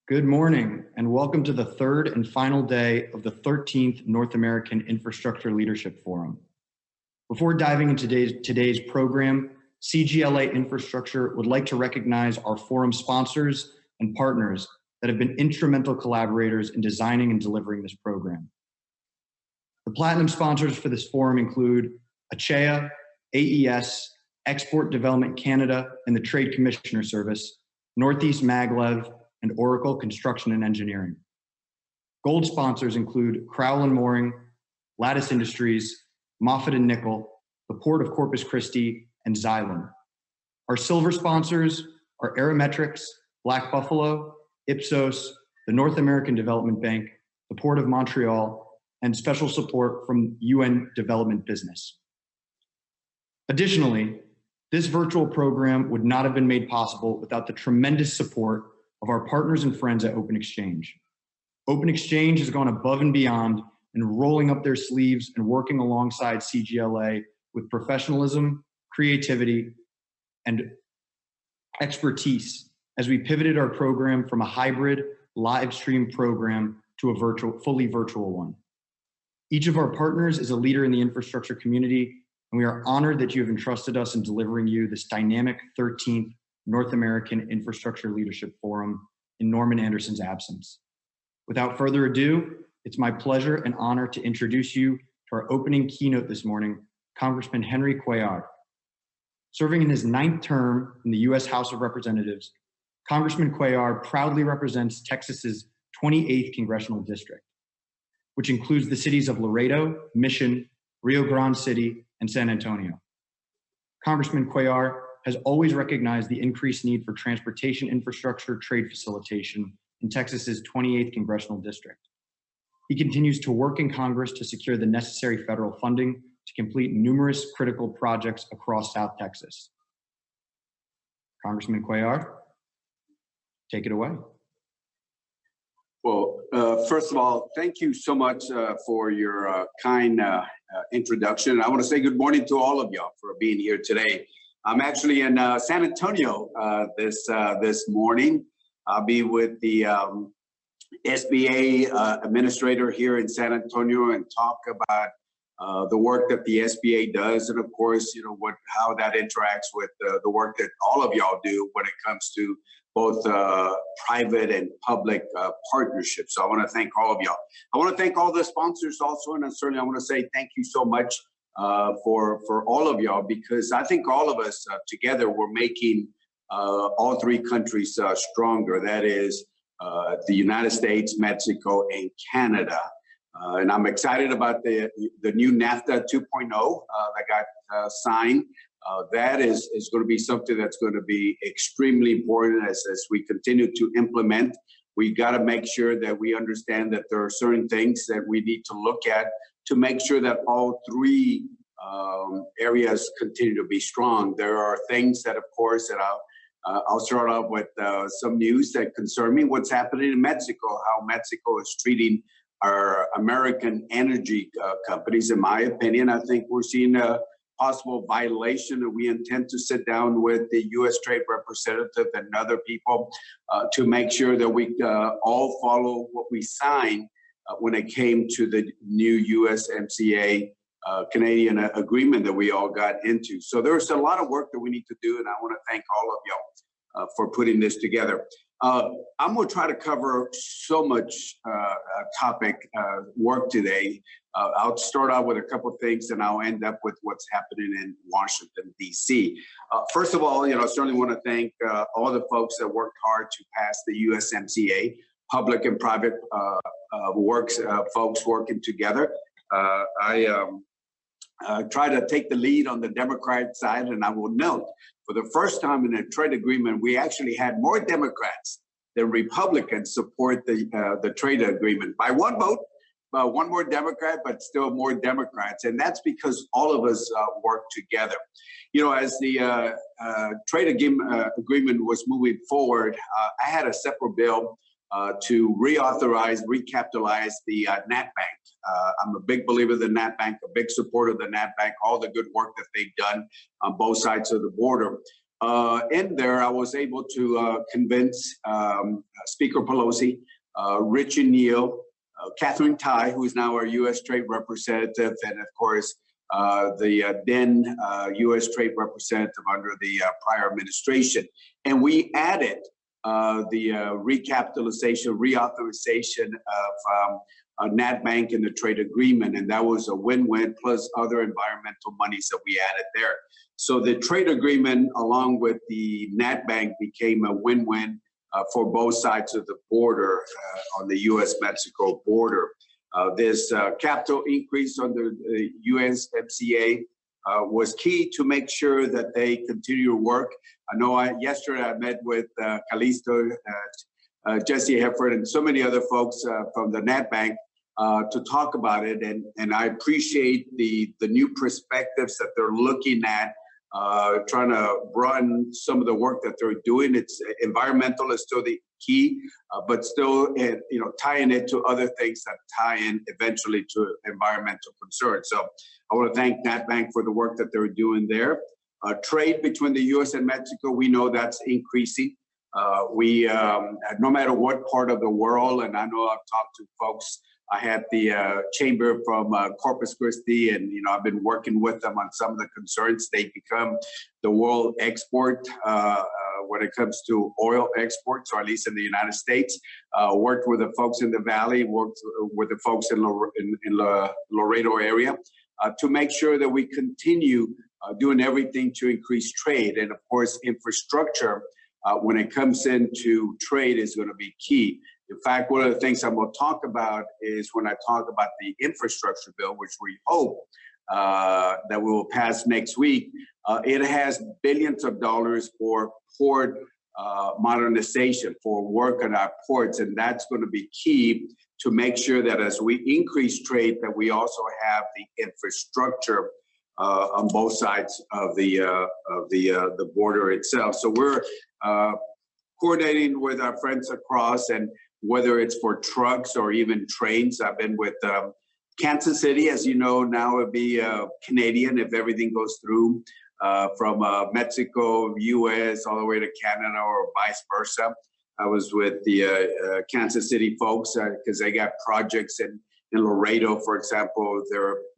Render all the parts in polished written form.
Good morning, and welcome to the third and final day of the 13th North American Infrastructure Leadership Forum. Before diving into today's program, CGLA Infrastructure would like to recognize our forum sponsors and partners that have been instrumental collaborators in designing and delivering this program. The platinum sponsors for this forum include ACHEA, AES, Export Development Canada, and the Trade Commissioner Service, Northeast Maglev, and Oracle Construction and Engineering. Gold sponsors include Crowell & Mooring, Lattice Industries, Moffitt & Nichol, the Port of Corpus Christi, and Xylem. Our silver sponsors are Aerometrics, Black Buffalo, Ipsos, the North American Development Bank, the Port of Montreal, and special support from UN Development Business. Additionally, this virtual program would not have been made possible without the tremendous support of our partners and friends at Open Exchange. Open Exchange has gone above and beyond in rolling up their sleeves and working alongside CGLA with professionalism, creativity, and expertise as we pivoted our program from a hybrid live stream program to a fully virtual one. Each of our partners is a leader in the infrastructure community, and we are honored that you have entrusted us in delivering you this dynamic 13th North American Infrastructure Leadership Forum in Norman Anderson's absence. Without further ado, it's my pleasure and honor to introduce you to our opening keynote this morning, Congressman Henry Cuellar. Serving in his 9th term in the U.S. House of Representatives, Congressman Cuellar proudly represents Texas's 28th Congressional District, which includes the cities of Laredo, Mission, Rio Grande City, and San Antonio. Congressman Cuellar has always recognized the increased need for transportation infrastructure trade facilitation in Texas's 28th Congressional District. He continues to work in Congress to secure the necessary federal funding to complete numerous critical projects across South Texas. Congressman Cuellar, take it away. Well, first of all, thank you so much for your kind introduction. I want to say good morning to all of y'all for being here today. I'm actually in San Antonio this morning. I'll be with the SBA administrator here in San Antonio and talk about the work that the SBA does, and of course, how that interacts with the work that all of y'all do when it comes to both private and public partnerships. So I want to thank all of y'all. I want to thank all the sponsors also, and certainly I want to say thank you so much for all of y'all, because I think all of us together we're making all three countries stronger. That is the United States, Mexico, and Canada. And I'm excited about the new NAFTA 2.0 that got signed. That is going to be something that's going to be extremely important as we continue to implement. We got to make sure that we understand that there are certain things that we need to look at to make sure that all three areas continue to be strong. There are things that, of course, that I'll start off with some news that concern me. What's happening in Mexico, how Mexico is treating our American energy companies. In my opinion, I think we're seeing a possible violation, and we intend to sit down with the U.S. Trade Representative and other people to make sure that we all follow what we signed when it came to the new USMCA Canadian agreement that we all got into. So there's a lot of work that we need to do, and I want to thank all of y'all for putting this together. I'm going to try to cover so much topic work today. I'll start out with a couple of things, and I'll end up with what's happening in Washington, D.C. First of all, I certainly want to thank all the folks that worked hard to pass the USMCA, public and private folks working together. I try to take the lead on the Democrat side, and I will note, for the first time in a trade agreement, we actually had more Democrats than Republicans support the trade agreement by one vote. One more Democrat, but still more Democrats. And that's because all of us work together. As the trade agreement was moving forward, I had a separate bill to reauthorize, recapitalize the Nat Bank. I'm a big believer in the Nat Bank, a big supporter of the Nat Bank, all the good work that they've done on both sides of the border. in there, I was able to convince Speaker Pelosi, Richard Neal, Catherine Tai, who is now our U.S. Trade Representative, and of course, the then U.S. Trade Representative under the prior administration. And we added the recapitalization, reauthorization of Nat Bank in the trade agreement, and that was a win-win, plus other environmental monies that we added there. So the trade agreement, along with the Nat Bank, became a win-win for both sides of the border on the U.S.-Mexico border. This capital increase under the USMCA was key to make sure that they continue to work. I know yesterday I met with Callisto, Jesse Hefford, and so many other folks from the Nat Bank to talk about it. And I appreciate the new perspectives that they're looking at, trying to broaden some of the work that they're doing. It's environmental is still the key, but still, tying it to other things that tie in eventually to environmental concerns. So I want to thank Nat Bank for the work that they're doing there. Trade between the U.S. and Mexico, we know that's increasing. No matter what part of the world, and I know I've talked to folks. I had the chamber from Corpus Christi, and I've been working with them on some of the concerns. They become the world export when it comes to oil exports, or at least in the United States. Worked with the folks in the Valley, worked with the folks in the Laredo area to make sure that we continue doing everything to increase trade. And of course, infrastructure, when it comes into trade, is going to be key. In fact, one of the things I'm going to talk about is when I talk about the infrastructure bill, which we hope that we will pass next week. It has billions of dollars for port modernization, for work on our ports, and that's going to be key to make sure that as we increase trade, that we also have the infrastructure on both sides of the border itself. So we're coordinating with our friends across, and whether it's for trucks or even trains. I've been with Kansas City, as you know, now it'd be Canadian if everything goes through, from Mexico, US, all the way to Canada, or vice versa. I was with the Kansas City folks because they got projects in Laredo, for example.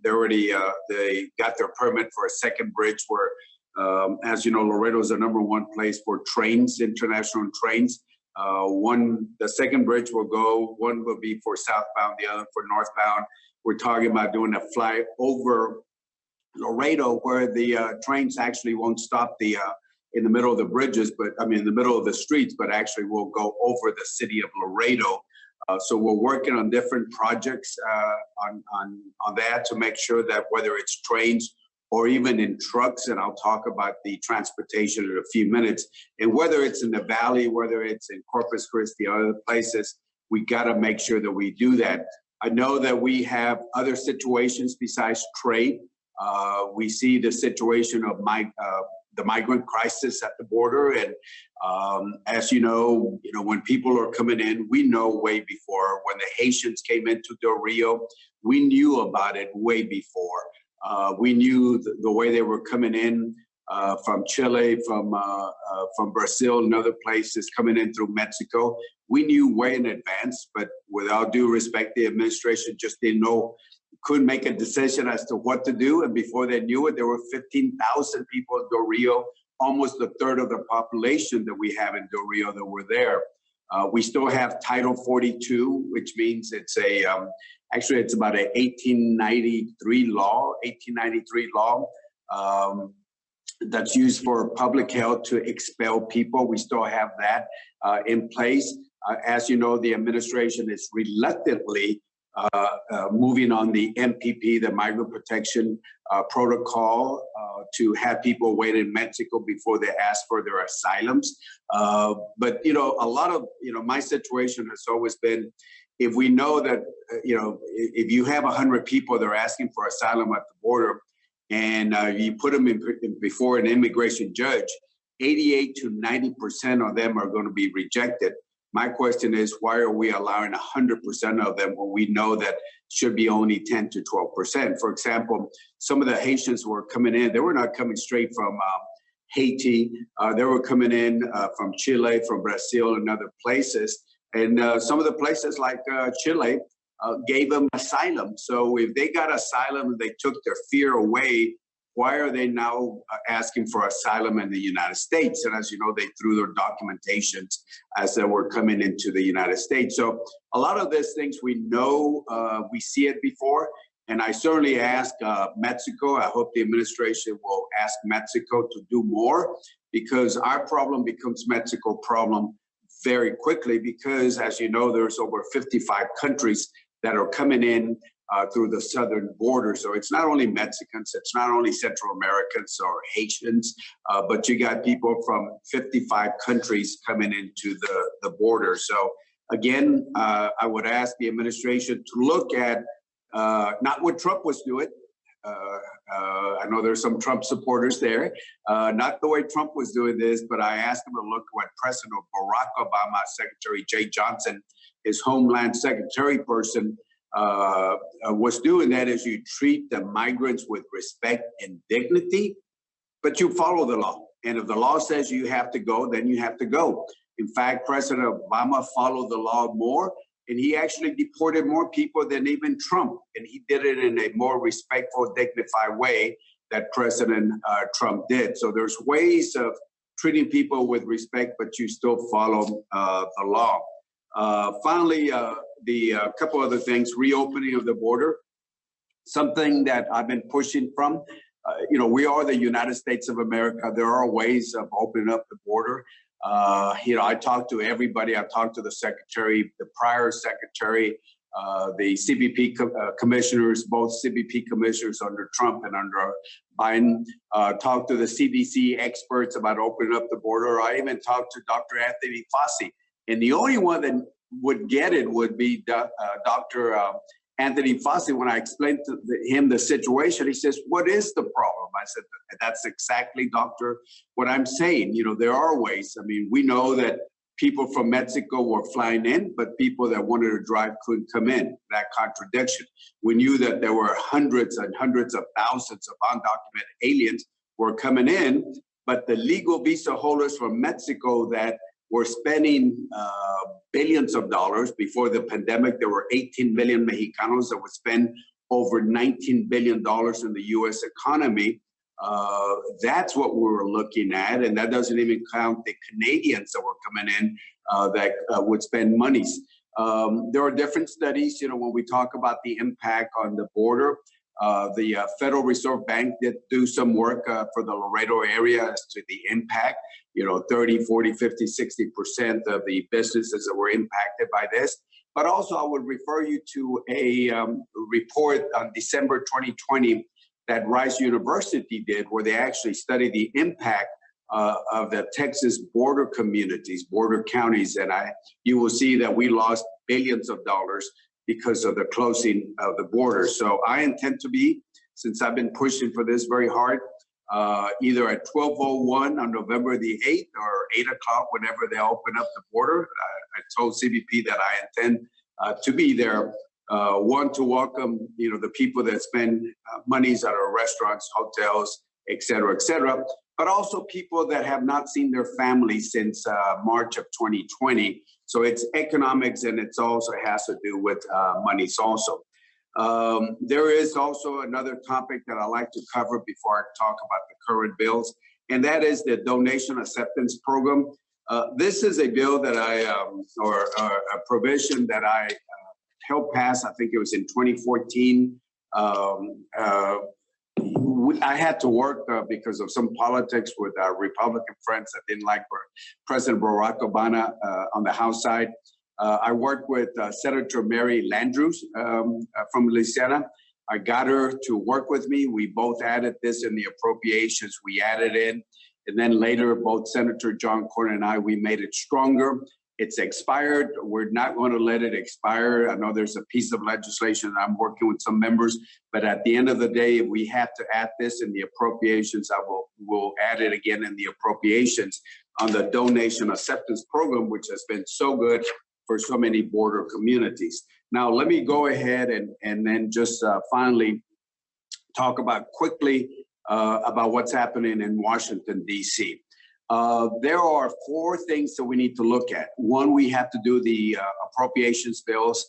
They already they got their permit for a second bridge where, as you know, Laredo is the #1 place for trains, international trains. The second bridge will go, one will be for southbound, the other for northbound. We're talking about doing a fly over Laredo where the trains actually won't stop in the middle of the bridges, in the middle of the streets, but actually will go over the city of Laredo. So we're working on different projects on that to make sure that whether it's trains or even in trucks, and I'll talk about the transportation in a few minutes, and whether it's in the Valley, whether it's in Corpus Christi or other places, we got to make sure that we do that. I know that we have other situations besides trade. We see the situation of the migrant crisis at the border, and as you know, when people are coming in, we know way before. When the Haitians came into Del Rio, we knew about it way before. We knew the way they were coming in from Chile, from Brazil and other places, coming in through Mexico. We knew way in advance, but with all due respect, the administration just didn't know, couldn't make a decision as to what to do. And before they knew it, there were 15,000 people in Del Rio, almost a third of the population that we have in Del Rio that were there. We still have Title 42, which means it's actually it's about an 1893 law that's used for public health to expel people. We still have that in place. As you know, the administration is reluctantly moving on the MPP, the Migrant Protection Protocol, to have people wait in Mexico before they ask for their asylums. But, a lot of, my situation has always been, if we know that, if you have 100 people that are asking for asylum at the border, and you put them before an immigration judge, 88 to 90% of them are going to be rejected. My question is, why are we allowing 100% of them when we know that should be only 10 to 12%? For example, some of the Haitians who were coming in, they were not coming straight from Haiti. They were coming in from Chile, from Brazil, and other places. And some of the places like Chile gave them asylum. So if they got asylum and they took their fear away, why are they now asking for asylum in the United States? And as you know, they threw their documentations as they were coming into the United States. So a lot of these things we know, we see it before. And I certainly ask Mexico, I hope the administration will ask Mexico to do more, because our problem becomes Mexico's problem very quickly, because as you know, there's over 55 countries that are coming in through the southern border. So it's not only Mexicans, it's not only Central Americans or Haitians, but you got people from 55 countries coming into the border. So again, I would ask the administration to look at not what Trump was doing. I know there's some Trump supporters there, not the way Trump was doing this, but I asked them to look at what President Barack Obama, Secretary Jay Johnson, his Homeland Secretary person, was doing. That is, you treat the migrants with respect and dignity, but you follow the law. And if the law says you have to go, then you have to go. In fact, President Obama followed the law more, and he actually deported more people than even Trump. And he did it in a more respectful, dignified way that President Trump did. So there's ways of treating people with respect, but you still follow the law. Finally, the couple other things, reopening of the border, something that I've been pushing from. We are the United States of America. There are ways of opening up the border. I talked to everybody. I talked to the secretary, the prior secretary, the CBP commissioners, both CBP commissioners under Trump and under Biden. Talked to the CDC experts about opening up the border. I even talked to Dr. Anthony Fauci. And the only one that would get it would be Dr. Anthony Fauci. When I explained to him the situation, he says, "What is the problem?" I said, "That's exactly, doctor, what I'm saying. There are ways. I mean, we know that people from Mexico were flying in, but people that wanted to drive couldn't come in. That contradiction. We knew that there were hundreds and hundreds of thousands of undocumented aliens were coming in, but the legal visa holders from Mexico that were spending billions of dollars. Before the pandemic, there were 18 million Mexicanos that would spend over $19 billion in the U.S. economy. That's what we were looking at. And that doesn't even count the Canadians that were coming in that would spend monies. There are different studies, when we talk about the impact on the border. The Federal Reserve Bank did do some work for the Laredo area as to the impact, 30, 40, 50, 60% of the businesses that were impacted by this. But also I would refer you to a report on December 2020 that Rice University did, where they actually studied the impact of the Texas border communities, border counties. And you will see that we lost billions of dollars because of the closing of the border. So I intend to be, since I've been pushing for this very hard, either at 12:01 on November the 8th or 8 o'clock, whenever they open up the border. I told CBP that I intend to be there, one, to welcome, the people that spend monies at our restaurants, hotels, et cetera, but also people that have not seen their families since March of 2020. So it's economics, and it's also has to do with monies also. There is also another topic that I like to cover before I talk about the current bills, and that is the donation acceptance program. This is a bill that or a provision that I helped pass. I think it was in 2014. I had to work because of some politics with our Republican friends that didn't like President Barack Obama on the House side. I worked with Senator Mary Landrieu from Louisiana. I got her to work with me. We both added this in the appropriations. We added in. And then later, both Senator John Cornyn and I, we made it stronger. It's expired. We're not going to let it expire. I know there's a piece of legislation that I'm working with some members, but at the end of the day, if we have to add this in the appropriations, we'll add it again in the appropriations on the donation acceptance program, which has been so good for so many border communities. Now, let me go ahead and then just finally talk about quickly about what's happening in Washington, D.C. There are four things that we need to look at. One, we have to do the appropriations bills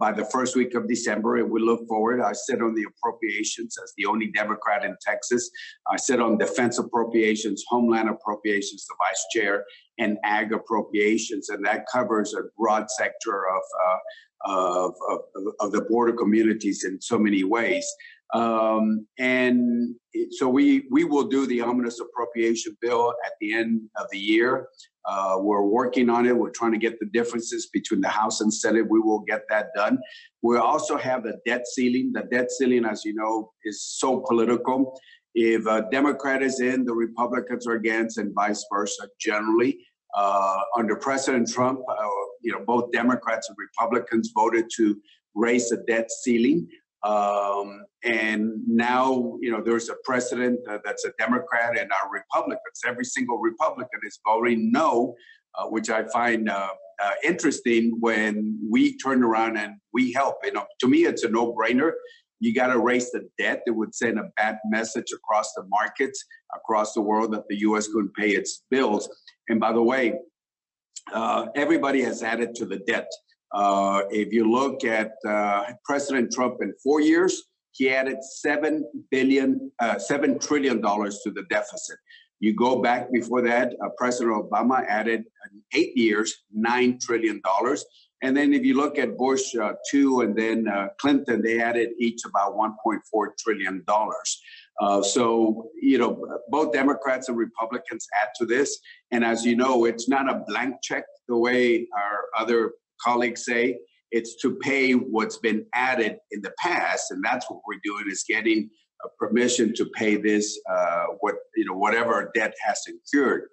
by the first week of December, and we look forward. I sit on the appropriations as the only Democrat in Texas. I sit on defense appropriations, homeland appropriations, the vice chair, and ag appropriations, and that covers a broad sector of the border communities in so many ways. And so we will do the omnibus appropriation bill at the end of the year. We're working on it. We're trying to get the differences between the House and Senate. We will get that done. We also have the debt ceiling. The debt ceiling, as you know, is so political. If a Democrat is in, the Republicans are against, and vice versa generally. Under President Trump, both Democrats and Republicans voted to raise the debt ceiling. And now, there's a president that's a Democrat, and our Republicans, every single Republican is voting no, which I find interesting when we turn around and we help. To me, it's a no-brainer. You got to raise the debt. It would send a bad message across the markets, across the world, that the U.S. couldn't pay its bills. And by the way, everybody has added to the debt. If you look at President Trump in 4 years, he added $7 trillion to the deficit. You go back before that, President Obama added in 8 years, $9 trillion. And then if you look at Bush 2 and then Clinton, they added each about $1.4 trillion. So, both Democrats and Republicans add to this. And as you know, it's not a blank check the way our other colleagues say. It's to pay what's been added in the past. And that's what we're doing, is getting permission to pay this, whatever debt has incurred.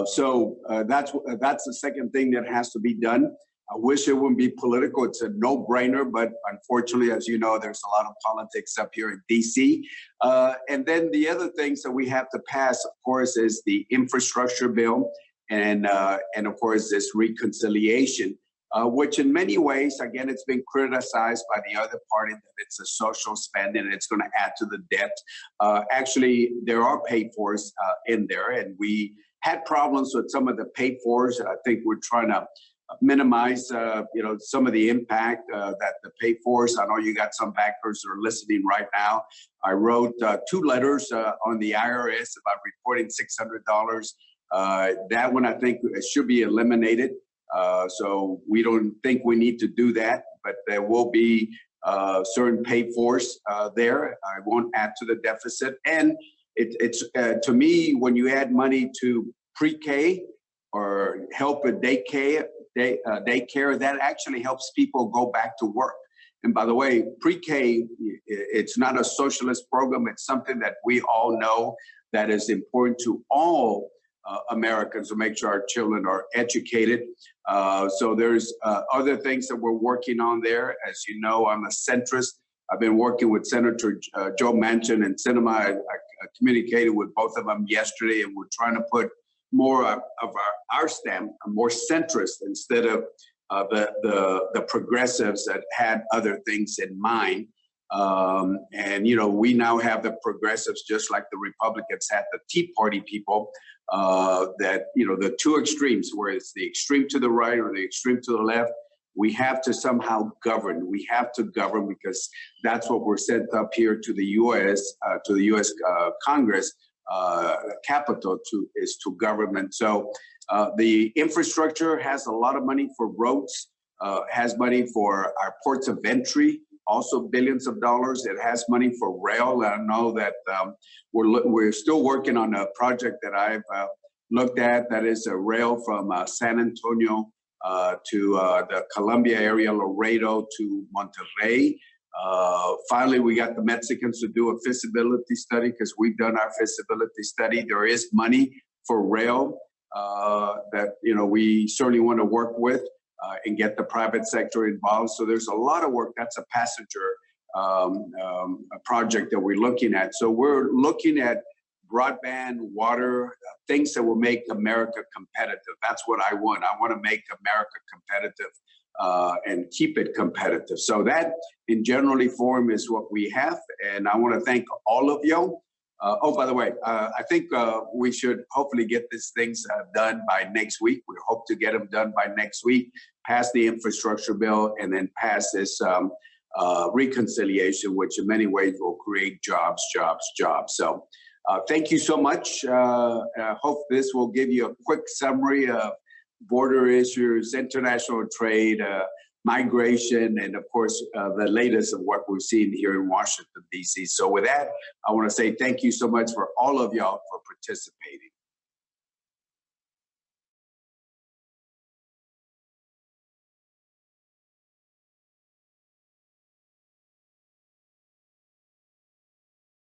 So that's the second thing that has to be done. I wish it wouldn't be political. It's a no-brainer, but unfortunately, as you know, there's a lot of politics up here in D.C. And then the other things that we have to pass, of course, is the infrastructure bill, and of course, this reconciliation, which in many ways, again, it's been criticized by the other party that it's a social spending and it's going to add to the debt. Actually, there are pay-fors in there, and we had problems with some of the pay-fors. I think we're trying to minimize, some of the impact that the pay-fors. I know you got some backers who are listening right now. I wrote 2 letters on the IRS about reporting $600. That one, I think, should be eliminated. So we don't think we need to do that, but there will be certain pay-fors there. I won't add to the deficit. And it's to me, when you add money to pre-K or help with daycare, that actually helps people go back to work. And by the way, pre-K, it's not a socialist program. It's something that we all know that is important to all Americans to make sure our children are educated. So there's other things that we're working on there. As you know, I'm a centrist. I've been working with Senator Joe Manchin and Sinema. I communicated with both of them yesterday, and we're trying to put more of our stamp, more centrist, instead of the progressives that had other things in mind. And we now have the progressives, just like the Republicans had the Tea Party people, that the two extremes, where it's the extreme to the right or the extreme to the left. We have to somehow govern. We have to govern, because that's what we're sent up here to the U.S. Congress, Capitol, is to government. So the infrastructure has a lot of money for roads, has money for our ports of entry, also billions of dollars. It has money for rail. I know that we're still working on a project that I've looked at, that is a rail from San Antonio to the Columbia area, Laredo to Monterrey. Finally, we got the Mexicans to do a feasibility study, because we've done our feasibility study. There is money for rail that we certainly want to work with and get the private sector involved. So there's a lot of work. That's a passenger project that we're looking at. So we're looking at broadband, water, things that will make America competitive. That's what I want. I want to make America competitive and keep it competitive. So that, in generally form, is what we have. And I want to thank all of you Oh, by the way, I think we should hopefully get these things done by next week. We hope to get them done by next week, pass the infrastructure bill, and then pass this reconciliation, which in many ways will create jobs. So thank you so much. I hope this will give you a quick summary of border issues, international trade, migration, and of course, the latest of what we've seen here in Washington, D.C. So with that, I want to say thank you so much for all of y'all for participating.